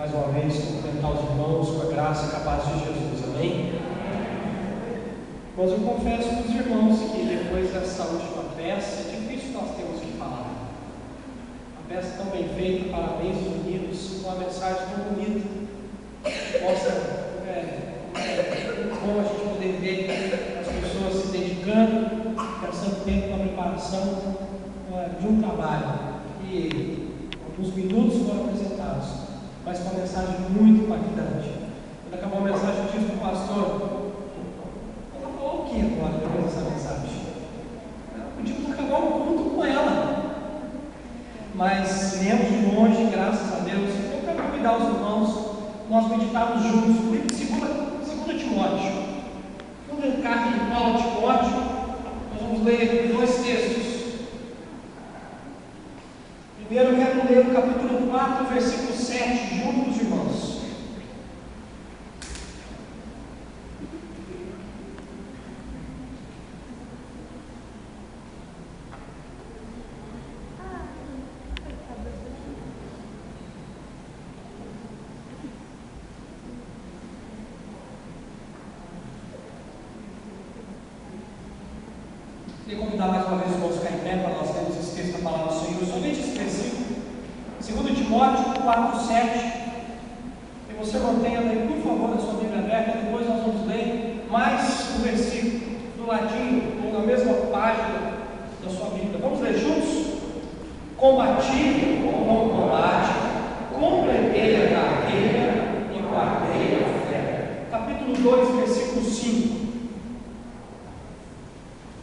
mais uma vez cumprimentar os irmãos com a graça e com a paz de Jesus, amém? Mas eu confesso para os irmãos que depois dessa última peça, é difícil nós termos que falar. A peça tão bem feita, parabéns aos meninos, com uma mensagem tão bonita. Mostra como a gente poder ver as pessoas se dedicando, gastando tempo na preparação de um trabalho. E alguns minutos foram apresentados, mas com uma mensagem muito impactante. Quando acabou a mensagem, eu disse para o pastor: o que agora depois dessa mensagem? Podíamos acabar o culto com ela, mas viemos de longe, graças a Deus. Eu quero convidar os irmãos, nós meditarmos juntos o livro de 2 Timóteo. Vamos carta de Paulo a Timóteo, nós vamos ler 2 textos. Primeiro eu quero ler o capítulo 4, versículo 7, junto com os irmãos. Queria convidar mais uma vez os irmãos a ficar em pé para nós lermos esse texto da palavra do Senhor. Somente esse versículo, 2 Timóteo 4, 7. E você mantenha aí, por favor, a sua Bíblia aberta. Depois nós vamos ler mais um versículo do ladinho, ou na mesma página da sua Bíblia. Vamos ler juntos? Combati o bom combate, completei a carreira e guardei a fé. Capítulo 2, versículo 5.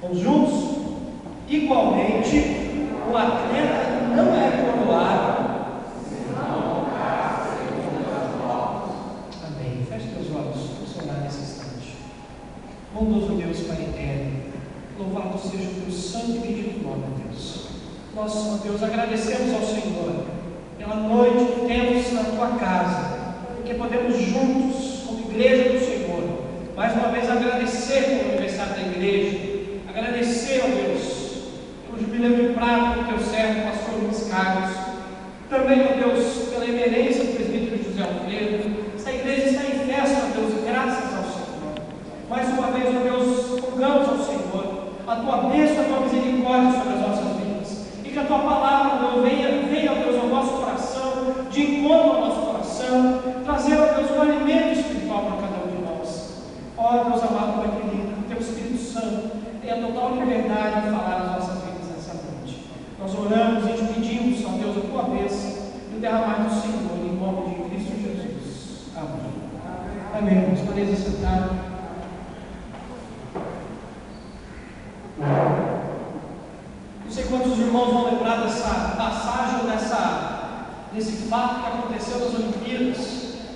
Vamos juntos? Igualmente, o atleta não é coroado, senão caça em jogos. Amém. Feche teus olhos, vamos orar nesse instante. Bondoso Deus, Pai eterno, louvado seja o teu santo e bendito nome, Deus. Nós, ó Deus, agradecemos ao Senhor pela noite que temos na tua casa, porque podemos juntos, como igreja do Senhor, mais uma vez agradecer pelo aniversário da igreja. Agradecer, ó Deus, pelo jubileu de prata do teu servo, pastor Luiz Carlos. Também, ó Deus, pela emerência do presbítero José Alfredo. Esta igreja está em festa, ó Deus, graças ao Senhor. Mais uma vez, ó Deus, rogamos ao Senhor a tua bênção, a tua misericórdia sobre as nossas vidas. E que a tua palavra, ó Deus, venha, ó Deus, ao nosso coração, de encontro ao nosso coração, trazer, ó Deus, um alimento espiritual para cada um de nós. Ó Deus amado, Pai querido, o teu Espírito Santo tenha total liberdade de falar nas nossas vidas nessa noite. Nós oramos e te pedimos, ó Deus, a tua bênção e o derramar do Senhor, em nome de Cristo Jesus. Amém. Amém, irmãos. Podem se sentar. Não sei quantos irmãos vão lembrar dessa passagem, desse fato que aconteceu nas Olimpíadas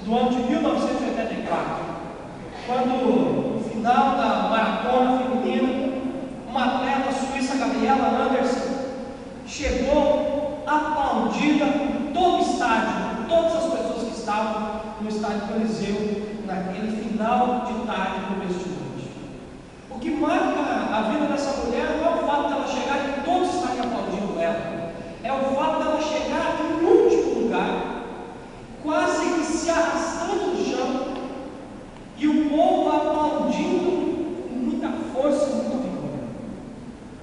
do ano de 1984, quando, no final da maratona feminina, uma atleta suíça, Gabriela Anderson, chegou aplaudida por todo o estádio, por todas as pessoas que estavam no estádio Coliseu, naquele final de tarde do mês de noite. O que marca a vida dessa mulher não é o fato dela chegar e todos estarem aplaudindo ela, é o fato dela chegar em último lugar, quase que se arrastando no chão, e o povo aplaudindo com muita força e muita vigor.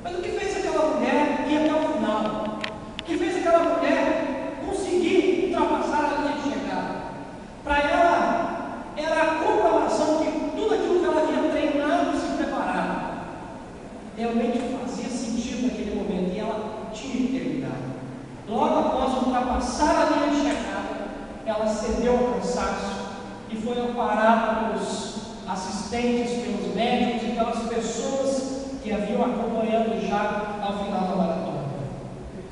Mas o que fez aquela mulher ir até o final? O que fez aquela mulher conseguir ultrapassar a linha de chegada? Para ela, era a comprovação que tudo aquilo que ela havia treinado e se preparado realmente fazia sentido naquele momento, e ela tinha que terminar. Logo após ultrapassar a linha de chegada, ela cedeu ao cansaço e foi amparada pelos assistentes, pelos médicos e pelas pessoas que haviam acompanhando já ao final da maratona.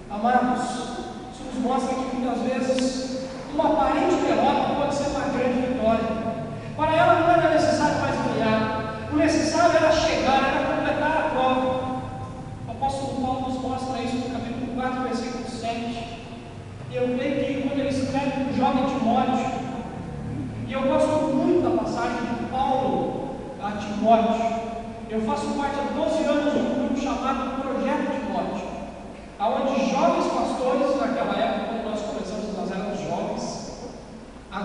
Amados, isso nos mostra que muitas vezes uma aparente derrota pode ser uma grande vitória. Para ela não era necessário mais ganhar, o necessário era chegar, era completar a prova. O apóstolo Paulo nos mostra isso no capítulo 4, versículo 7. E eu creio que quando ele escreve para o jovem Timóteo, e eu gosto muito da passagem de Paulo a Timóteo. Eu faço parte há 12 anos de um grupo chamado Projeto Timóteo, onde jovens pastores, naquela época, quando nós começamos, nós éramos jovens, há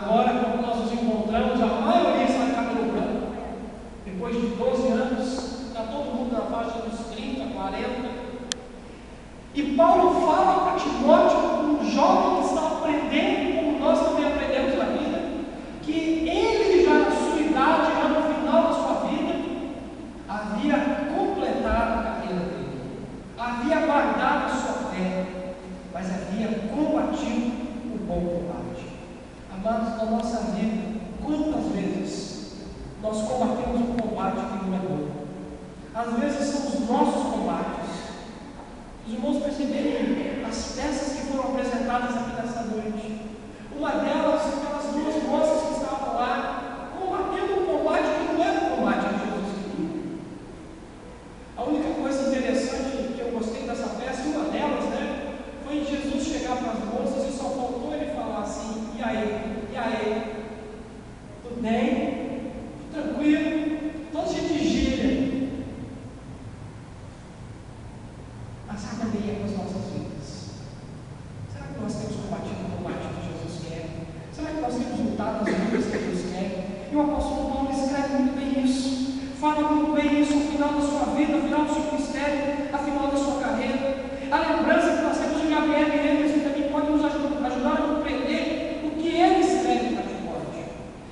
E Paulo fala para Timóteo, um jovem que está aprendendo, como nós também aprendemos na vida, que ele já na sua idade, já no final da sua vida, havia completado a carreira dele, havia guardado a sua fé, mas havia combatido o bom combate. Amados, na nossa vida, quantas vezes nós combatemos um combate que não é bom? Às vezes são os nossos combates. Os irmãos perceberem as peças que foram apresentadas aqui nessa noite. Uma delas, aquelas duas moças que estavam lá, combatendo um combate que não era o combate que Jesus queria. A única coisa interessante que eu gostei dessa peça, uma delas, foi Jesus chegar para as moças e só faltou ele falar assim: e aí, tudo bem? Tranquilo? Todos de gíria. Mas sabe também é com as nossas vidas. Será que nós temos combatido o combate que Jesus quer? Será que nós temos lutado as lutas que Jesus quer? E o apóstolo Paulo escreve muito bem isso. Fala muito bem isso no final da sua vida, no final do seu ministério, no final da sua carreira. A lembrança que nós temos de Gabriel e Emerson também pode nos ajudar a compreender o que ele escreve para Timóteo.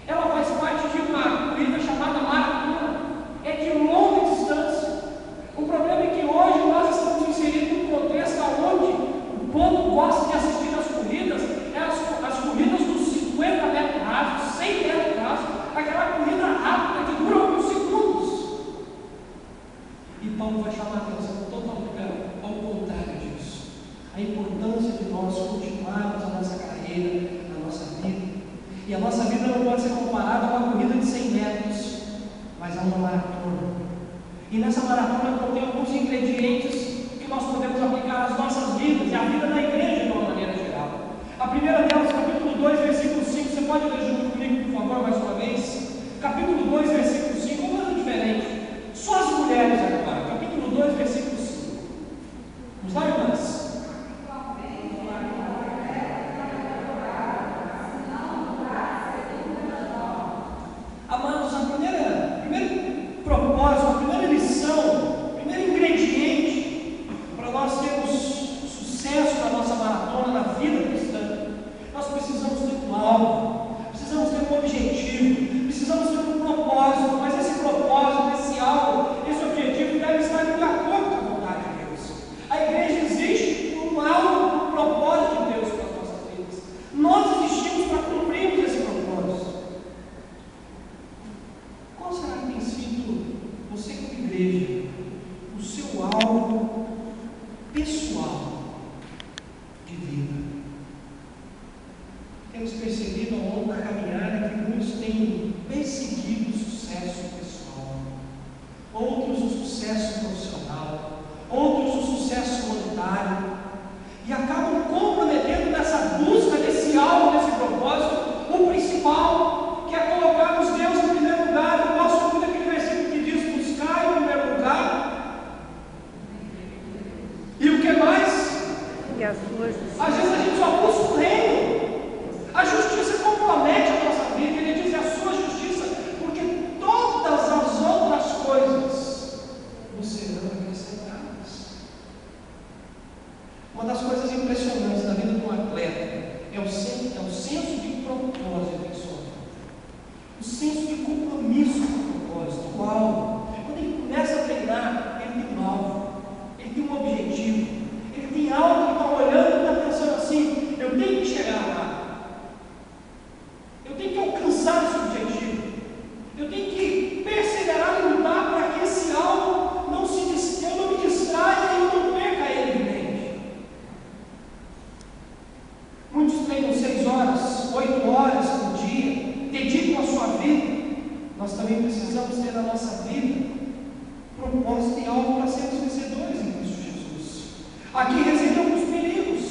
Ela faz parte de uma corrida chamada maratona. É de longa distância. O problema é que hoje nós estamos inseridos num contexto onde o povo gosta de assistir às corridas, as corridas dos 50 metros rasos, 100 metros rasos, aquela corrida rápida que dura alguns segundos. E Paulo vai chamar a atenção totalmente ao contrário disso. A importância de nós continuarmos a nossa carreira, a nossa vida. E a nossa vida não pode ser comparada a uma corrida de 100 metros, mas a uma maratona. E nessa maratona contém alguns ingredientes que nós podemos aplicar às nossas vidas e à vida da igreja de uma maneira geral. A primeira delas, capítulo 2, versículo 5. Você pode ler junto comigo, por favor, mais uma vez? Capítulo 2, versículo 5. Uma coisa diferente. Só as mulheres agora. Capítulo 2, versículo 5. Vamos lá, irmãs? Amados, o primeiro propósito, a primeira lição, o primeiro ingrediente para nós termos sucesso na nossa maratona, na vida cristã, nós precisamos ter um alvo, precisamos ter um objetivo, precisamos ter um propósito, mas esse propósito, esse alvo, esse objetivo deve estar de acordo com a vontade de Deus. A igreja existe por um alvo, um propósito de Deus para as nossas vidas. Nós existimos para cumprirmos esse propósito. Qual será que tem sido, você como igreja, o seu alvo pessoal de vida? Temos percebido ao longo da caminhada que muitos têm perseguido o sucesso pessoal, outros o sucesso profissional, outros o sucesso monetário, e acabam comprometendo nessa busca desse alvo, desse propósito, o principal, que é colocarmos Deus em primeiro lugar. Eu gosto muito daquele versículo que diz: buscar em primeiro lugar. E o que mais? E as suas. Às vezes a gente só busca o reino. A justiça compromete a nossa vida. Ele diz: a sua justiça, porque todas as outras coisas nos serão acrescentadas. Uma das coisas impressionantes na vida de um atleta é o senso de propósito em sua vida, o senso de compromisso com o propósito, o alvo. Quando ele começa a treinar, ele tem um alvo, ele tem um objetivo, ele tem algo que está olhando e está pensando assim: eu tenho que chegar lá, eu tenho que alcançar esse objetivo, eu tenho que perseverar e lutar para que esse alvo eu não me distraia e eu não perca ele de mente. Muitos treinam 6 horas, 8 horas por dia, dedicam a sua vida. Nós também precisamos ter na nossa vida propósito e algo para sermos vencedores em Cristo Jesus. Aqui residem alguns perigos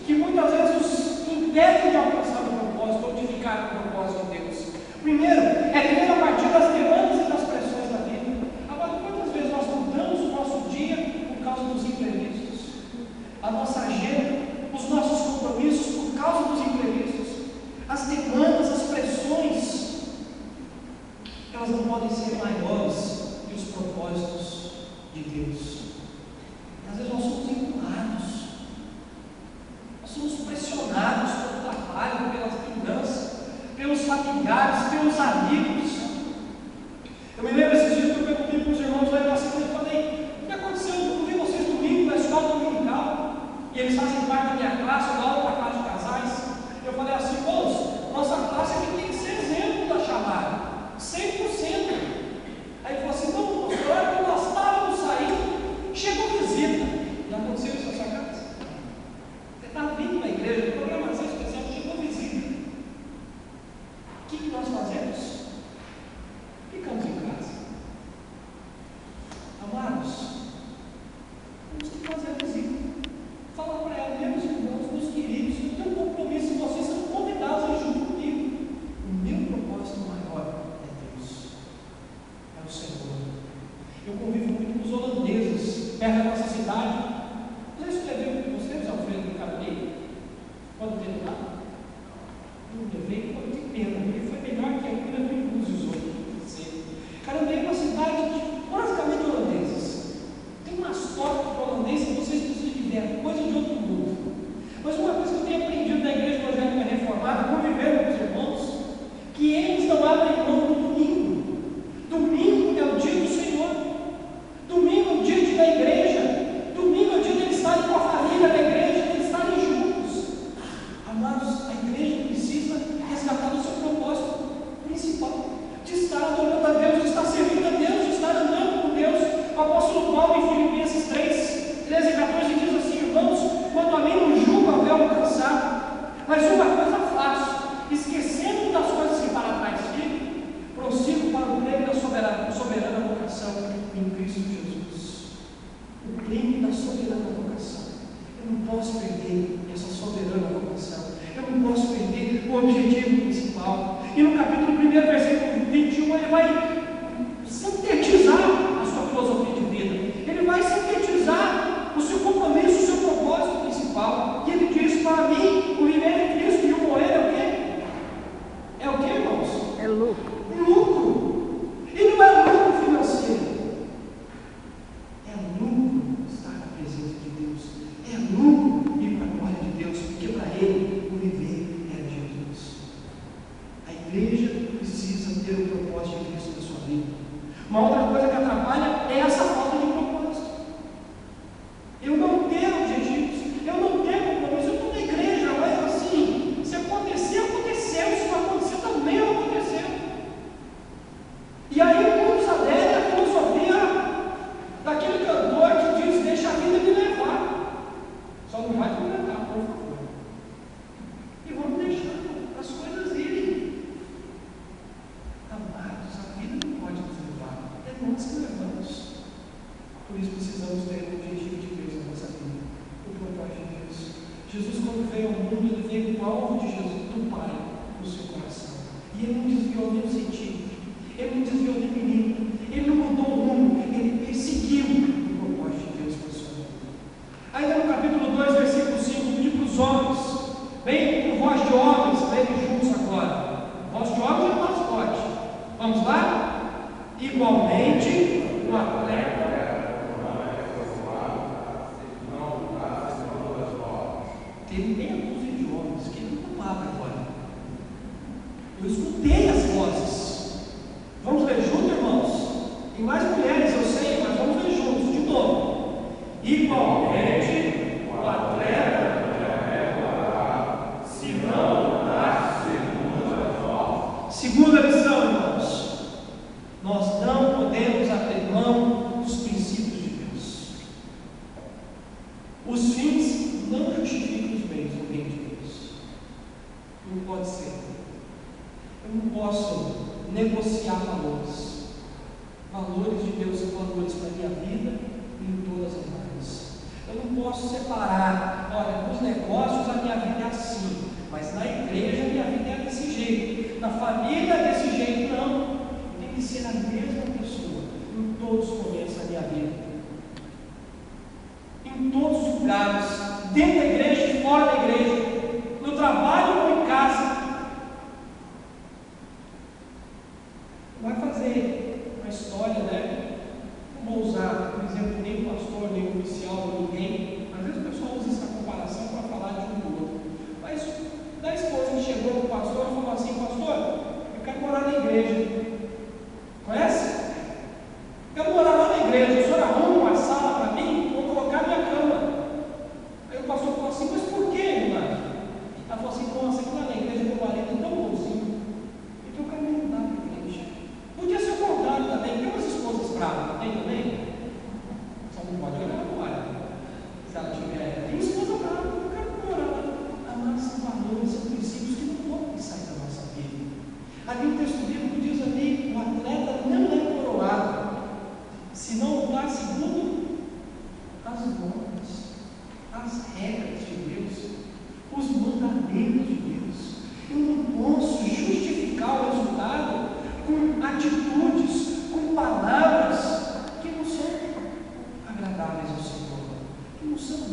que muitas vezes nos impedem de alcançar o propósito ou de ficar no propósito de Deus. Primeiro, é viver a partir das demandas e das pressões da vida. Agora, quantas vezes nós mudamos o nosso dia por causa dos imprevistos? A nossa agenda, os nossos compromissos por causa dos imprevistos, as demandas, as pressões, elas não podem ser maiores que os propósitos de Deus. Às vezes nós somos empurrados escola dominical, e eles fazem parte da minha classe, da outra classe de casais. Eu falei assim: moço, nossa classe aqui tem que ser exemplo da chamada, 100%. Aí ele falou assim: não, pastor, quando nós estávamos saindo, chegou visita. Já aconteceu isso na sua casa? Você está vindo na igreja, programação especial, chegou visita. O que nós fazemos? Ficamos em casa. Amados, temos que fazer a visita. Fala para ela: meus irmãos, meus queridos, eu tenho um compromisso, vocês são convidados a ir junto comigo. O meu propósito maior é Deus, é o Senhor. Eu convivo muito com os holandeses, perto da nossa cidade. Já escreveu com vocês, Alfredo do Carneiro? Quando teve lá? Não levei, pô, que pena, ele foi melhor que a Pira do Inclusos hoje. Cara, eu veio uma cidade de basicamente holandeses. Tem umas fotos de holandês que vocês precisam de ver, coisa de outro mundo. Mas uma coisa que eu tenho aprendido da Igreja Evangélica Reformada, convivendo com os irmãos, que eles não abrem mão do domingo. Domingo é o dia do Senhor. Domingo é o dia de ir na igreja. Domingo é o dia de eles estarem com a família da igreja, de eles estarem juntos. Amados, a igreja precisa resgatar o seu propósito principal, de estar adorando a Deus, de estar servindo a Deus, de estar andando com Deus. O apóstolo Paulo, em Filipenses 3, 13 e 14, diz assim: irmãos, quanto a mim não julgo haver alcançado, mas uma coisa faço, esquecendo das coisas que para trás fico, prossigo para o prêmio da soberana vocação em Cristo Jesus. O prêmio da soberana vocação. Eu não posso perder essa soberana vocação. Eu não posso perder o objetivo principal. E no capítulo 1, versículo 21, ele vai sintetizar a sua filosofia de vida. Ele vai sintetizar o seu compromisso, o seu propósito principal. E ele diz: para mim, o viver em Cristo e o morrer é o quê? É o quê, irmãos? É lucro. Lucro. E não é lucro financeiro. É lucro estar na presença de Deus. É lucro ir para a glória de Deus, porque para Ele o viver é Jesus. A igreja precisa ter o propósito de Cristo na sua vida. Uma outra coisa que atrapalha é essa falta de propósito. Eu não tenho objetivos, eu não tenho compromisso. Eu estou na igreja, mas assim, se acontecer, aconteceu. Se não acontecer, também não aconteceu. E aí muitos aderem à filosofia daquele cantor que diz: deixa a vida me levar. Só não vai me levar, por favor. E vamos deixando as coisas irem. Amados, a vida não pode nos levar, é nós que levamos. Por isso precisamos ter o objetivo de Deus na nossa vida, o propósito de Deus. Jesus, quando veio ao mundo, ele veio com o alvo de Jesus, do Pai, no seu coração. E ele não desviou nem o sentido, ele não desviou nem o menino, ele não mudou o rumo, ele seguiu o propósito de Deus para a sua vida. Ainda no capítulo 2, versículo 5, pediu para os homens: bem com voz de homens, lerem juntos agora. Voz de homens é mais forte. Vamos lá? Igualmente, o atleta teve meia dúzia de homens que ele não paga agora. Eu escutei as vozes. Vamos ler juntos, irmãos? Tem mais mulheres, eu sei, mas vamos ler juntos, de novo. Igualmente, o atleta se não andar segundo as normas. Segunda lição, irmãos: nós não podemos abrir mão dos princípios de Deus. Os fins não justificam os meios no reino de Deus. Não pode ser. Eu não posso negociar valores. Valores de Deus são valores para a minha vida e em todas as áreas. Eu não posso separar: olha, nos negócios a minha vida é assim, mas na igreja a minha vida é desse jeito, na família é desse jeito. Não. Tem que ser a mesma pessoa em todos os momentos da minha vida, em todos os lugares, dentro da igreja e fora da igreja, no trabalho ou em casa. Vai fazer uma história, né? Não vou usar, por exemplo, nem pastor, nem oficial, nem ninguém. Às vezes o pessoal usa essa comparação para falar de um do outro. Mas da esposa que chegou para o pastor e falou assim: pastor, eu quero morar na igreja. Conhece? Quero morar lá na igreja. O senhor arruma uma sala para mim? Vou colocar minha cama.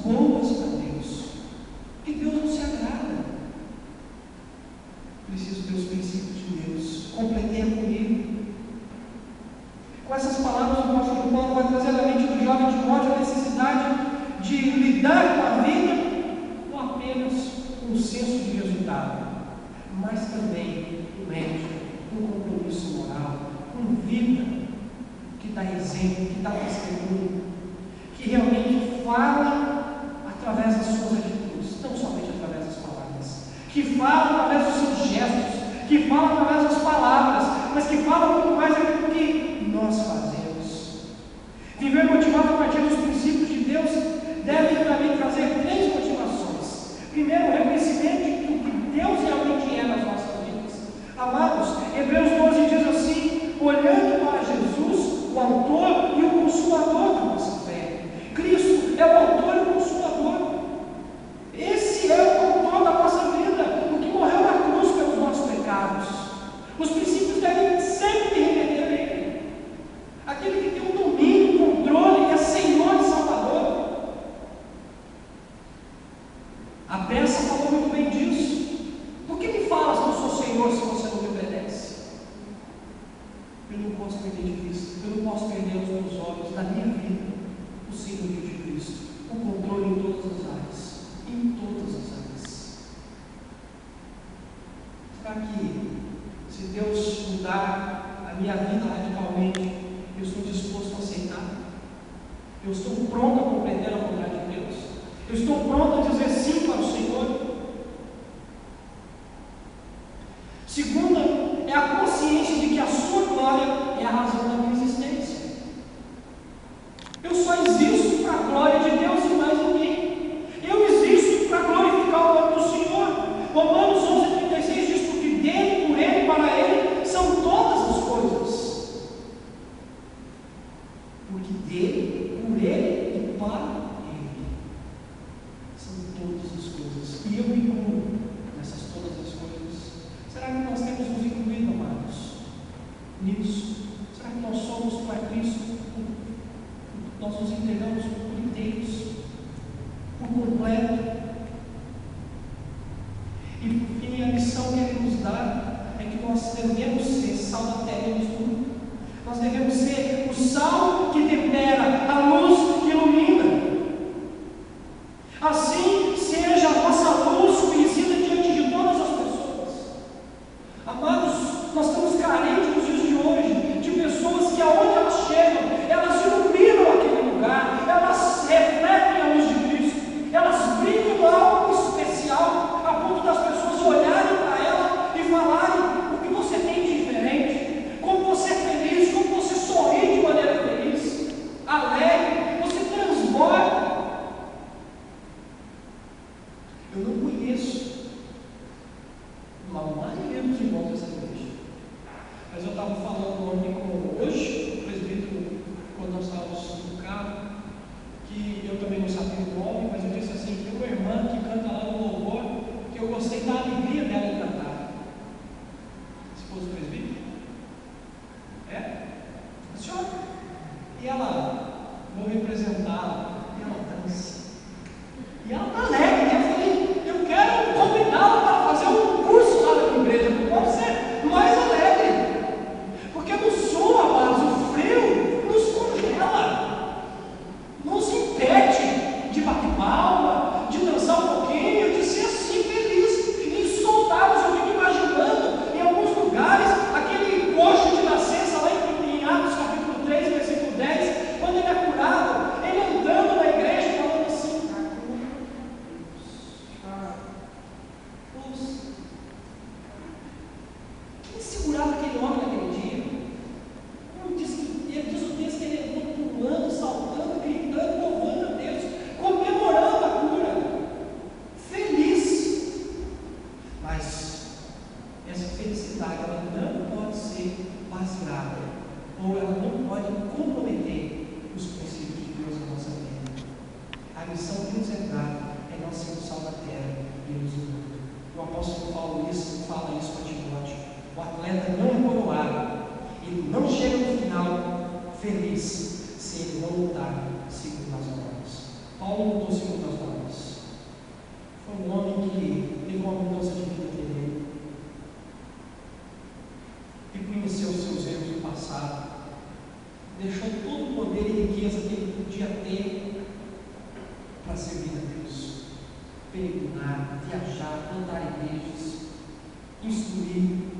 boas para Deus, que Deus não se agrada. Preciso ter os princípios de Deus. Completei comigo. Com essas palavras, o apóstolo Paulo vai trazer à mente do jovem Timóteo a necessidade de lidar com a vida não apenas com o senso de resultado, mas também com ética, com compromisso moral, com vida que dá exemplo, que dá testemunho, que realmente fala através das suas atitudes, não somente através das palavras, que fala através dos seus gestos, que fala através das palavras, mas que fala muito mais aquilo que nós fazemos. Viver motivado a partir dos princípios de Deus deve também trazer 3 motivações. Primeiro, o reconhecimento do que Deus realmente é nas nossas vidas. Amados, Hebreus 12 diz assim: olhando para Jesus, o autor e o consumador da nossa fé. Cristo é o autor e o consumador. Esse é o autor da nossa vida, o que morreu na cruz pelos nossos pecados. Os princípios devem sempre remeter a Ele, aquele que tem o domínio, o controle, é Senhor e Salvador. A peça falou muito bem disso. Por que me falas que eu sou Senhor se você não me obedece? Eu não posso perder de vista, eu não posso perder os meus olhos da minha vida o senhorio de Cristo, o controle em todas as áreas, em todas as áreas. Será que, se Deus mudar a minha vida radicalmente, eu estou disposto a aceitar? Eu estou pronto a compreender a vontade de Deus? Eu estou pronto a dizer sim para o Senhor? Segunda, é a consciência de que a sua glória é a razão da minha existência. Eu só existo para a glória de Deus e mais ninguém. Eu existo para glorificar o nome do Senhor. Romanos 11:36 diz: porque dele, por ele, para ele são todas as coisas. Porque dele, por ele e para ele são todas as coisas. E eu me incluo nessas todas as coisas. Será que nós temos nos incluído, amados, nisso? Será que nós somos para Cristo? Nós nos entregamos por inteiros, por completo? E por fim, a missão que Ele nos dá é que nós devemos ser sal da terra e luz do mundo. Nós devemos ser o sal que tempera, a luz que ilumina. Assim seja a nossa luz conhecida diante de todas as pessoas. Amados, nós estamos carentes nos dias de hoje de pessoas que aonde elas chegam, elas iluminam aquele lugar, elas refletem a luz de Cristo, elas brilham algo especial, a ponto das pessoas olharem para ela e falarem: o que você tem de diferente, como você é feliz, como você sorri de maneira feliz, alegre, você transborda. Eu não conheço a maioria dos irmãos dessa igreja, mas eu estava falando ontem hoje, o presbítero, quando nós estávamos no carro, que eu também não sabia o nome, mas eu disse assim: tem uma irmã que canta lá no louvor, que eu gostei da alegria dela em cantar. Esposa do presbítero? É? A senhora? E ela, vou representá-la, e ela dança. E ela está alegre. Eu falei: eu quero convidá-la para fazer um curso lá na igreja. Não pode ser mais alegre, porque no sul, amados, o frio nos congela, nos impede de bater palma, de dançar um pouquinho, de ser assim feliz. E soldados, eu fico imaginando em alguns lugares aquele coxo de nascença lá em Atos capítulo 3, versículo 10, quando ele é curado, ele andando na igreja falando assim: quem segurava aquele homem naquele dia? Ele diz o texto que ele andou pulando, saltando, gritando, louvando a Deus, comemorando a cura, feliz. Mas essa felicidade, ela não pode ser baseada, ou ela não pode comprometer os princípios de Deus na nossa vida. A missão que nos é dada é nós sermos sal da terra e luz do mundo. O apóstolo Paulo fala isso para Timóteo: o atleta não é coroado, ele não chega no final feliz se ele não lutar segundo as normas. Paulo lutou segundo as para servir a Deus, peregrinar, viajar, plantar igrejas, instruir.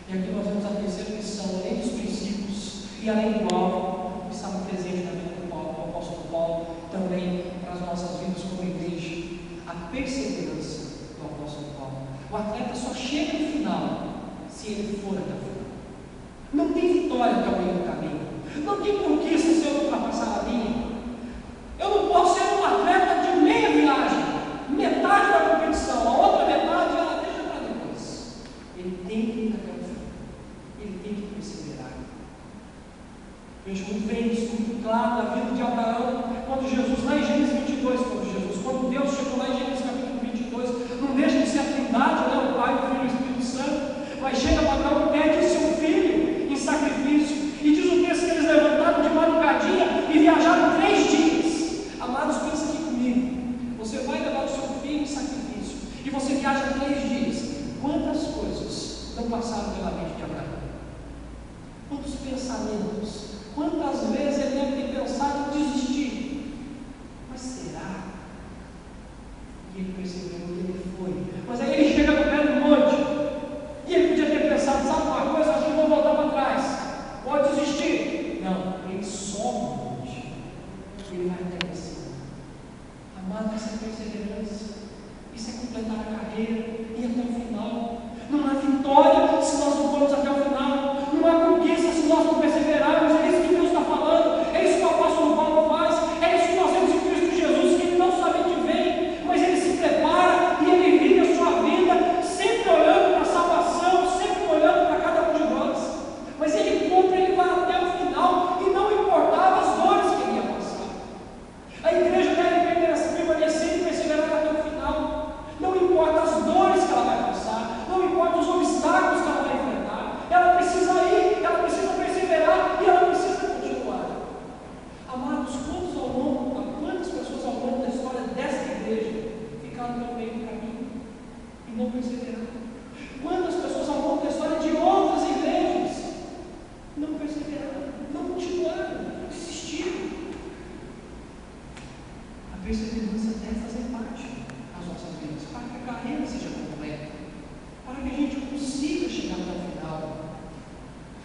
E aqui nós vemos a terceira missão, além dos princípios e além do alvo, que estava presente na vida do apóstolo Paulo, também para as nossas vidas como igreja, a perseverança do apóstolo Paulo. O atleta só chega no final se ele for até o final. Não tem vitória até o meio do caminho. Não tem conquista se eu não ultrapassar a linha. Eu não posso ser um atleta de meia viagem, metade da competição, a outra metade ela deixa para depois. Ele tem que ir até o fim. Ele tem que perseverar. Vejo muito bem isso, muito claro na vida de Abraão, quando Jesus, lá em Gênesis 22, quando Deus chegou lá em Gênesis capítulo 22, não deixa de ser a Trindade, né? O Pai, o Filho e o Espírito Santo, mas chega para Abraão e pede o seu filho em sacrifício, e diz o texto que eles levantaram de madrugadinha e viajaram 3 dias. Amados, pensa aqui comigo, você vai levar o seu filho em sacrifício, e você viaja 3 dias, quantas coisas não passaram pela mente de Abraão? Quantos pensamentos, quantas vezes ele deve ter pensado em desistir? Mas será? E ele percebeu que ele foi. Mas aí ele chega no pé do monte, e ele podia ter pensado, sabe uma coisa, acho que vou voltar para trás, pode desistir. Não, ele sobe o monte, ele vai até cima. Amado, isso é perseverança, isso é completar a carreira, ir até o final. Não há vitória se nós não formos até o final. Não há conquista se nós não perseverarmos. É isso que Deus está falando. É isso que o apóstolo Paulo faz. É isso que nós vemos em Cristo Jesus, que ele não somente vem, mas ele se prepara e ele vive a sua vida sempre olhando para a salvação, sempre olhando para cada um de nós. Mas ele cumpre, ele vai até o final e não importava as dores que ele ia passar. A igreja deve permanecer e perseverar até o final. Não importa as dores que ela vai passar, não importa os obstáculos que ela vai enfrentar, ela precisa ir, ela precisa perseverar e ela precisa continuar. Amados, quantas pessoas ao longo da história desta igreja ficaram no meio do caminho e não perseveraram? Quantas pessoas ao longo da história de outras igrejas não perseveraram, não continuaram, desistiram? A perseverança deve fazer parte das nossas vidas, para que a carreira seja completa, para que a gente consiga chegar até o final.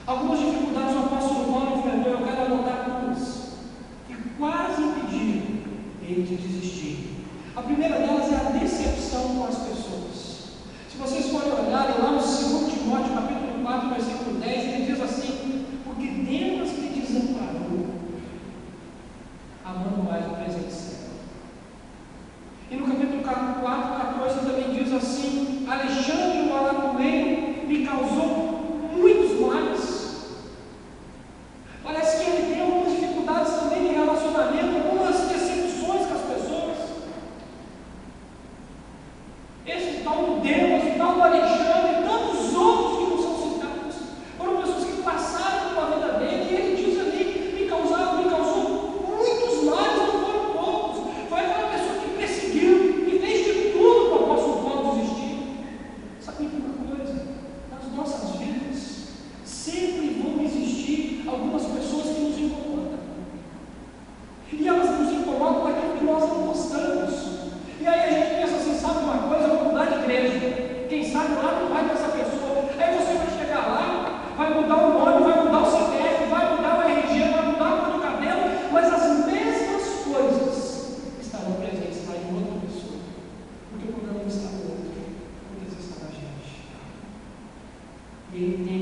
Algumas dificuldades o apóstolo Paulo enfrentou, eu quero anotar duas, que quase impediram ele de desistir. A primeira delas é a decepção com as pessoas. Se vocês forem olhar lá no 2 Timóteo, capítulo 4, versículo 10, ele diz assim: porque Deus me desamparou, amando mais o presente século. E no capítulo 4, 14 também diz assim: Alexandre, o alaculeiro, me causou muitos males. Parece que ele tem algumas dificuldades também de relacionamento, algumas decepções com as pessoas. Esse tal do Demas, o tal do Alexandre, e tantos outros que não são citados, foram pessoas que passaram pela vida dele, e ele diz ali: me causou muitos males, não foram poucos. Foi aquela pessoa que perseguiu e fez de tudo para o apóstolo Paulo desistir. Sabe uma coisa? Nas nossas vidas sempre vão existir algumas pessoas que nos incomodam, e elas nos incomodam daquilo que nós não gostamos. E aí a gente pensa assim, sabe uma coisa, eu vou mudar de igreja, quem sabe lá não vai com essa pessoa. Aí você vai chegar lá, vai mudar o nome, vai mudar o CPF, vai mudar o RG, vai mudar a cor do cabelo, mas as mesmas coisas estarão presentes lá em outra pessoa, porque o problema não está no outro, o Deus está na gente. E ele tem